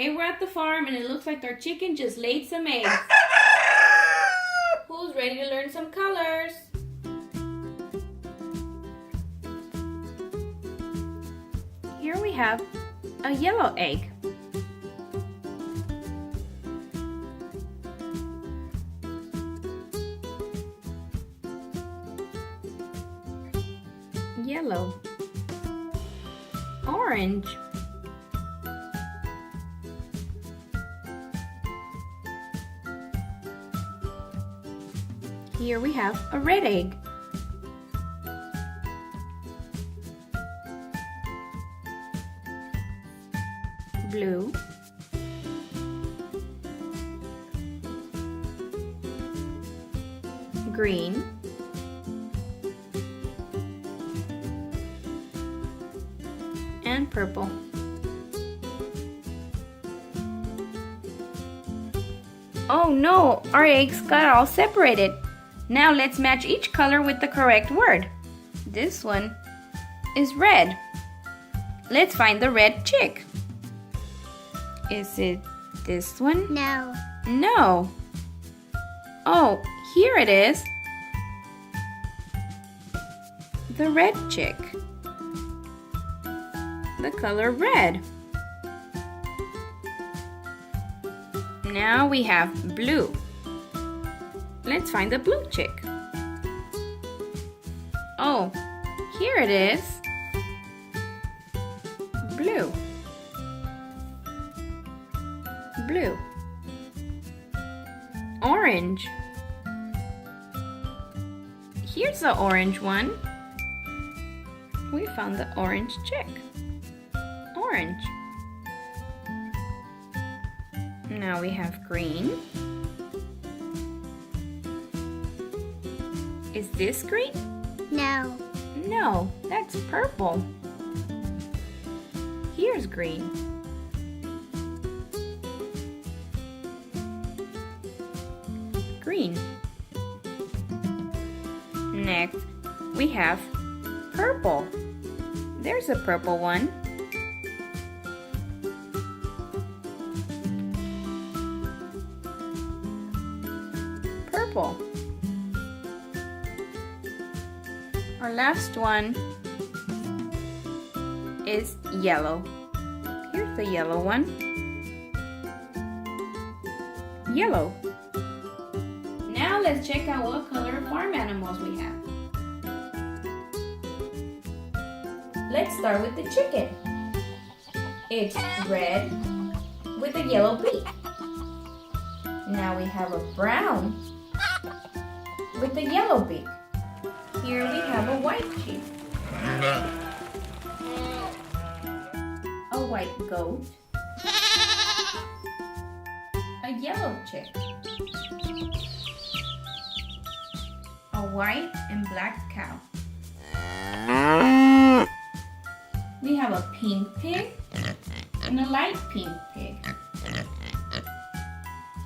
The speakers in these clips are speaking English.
Okay, we're at the farm and it looks like our chicken just laid some eggs. Who's ready to learn some colors? Here we have a yellow egg. Yellow. Orange. Here we have a red egg. Blue. Green. And purple. Oh no, our eggs got all separated. Now let's match each color with the correct word. This one is red. Let's find the red chick. Is it this one? No. No. Oh, here it is. The red chick. The color red. Now we have blue. Let's find the blue chick. Oh, here it is. Blue. Blue. Orange. Here's the orange one. We found the orange chick. Orange. Now we have green. Is this green? No. No, that's purple. Here's green. Green. Next, we have purple. There's a purple one. Purple. Our last one is yellow. Here's the yellow one. Yellow. Now let's check out what color farm animals we have. Let's start with the chicken. It's red with a yellow beak. Now we have a brown with a yellow beak. Here we have a white chick. A white goat. A yellow chick. A white and black cow. We have a pink pig and a light pink pig.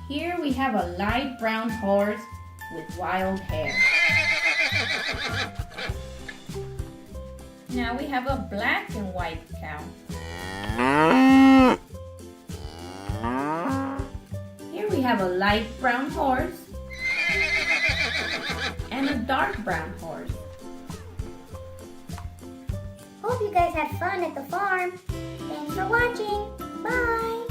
Here we have a light brown horse with wild hair. Now we have a black and white cow. Here we have a light brown horse and a dark brown horse. Hope you guys had fun at the farm. Thanks for watching. Bye.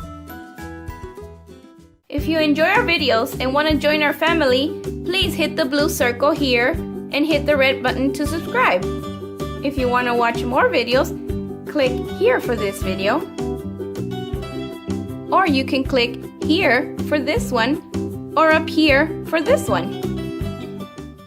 If you enjoy our videos and want to join our family, please hit the blue circle here and hit the red button to subscribe. If you want to watch more videos, click here for this video. Or you can click here for this one or up here for this one.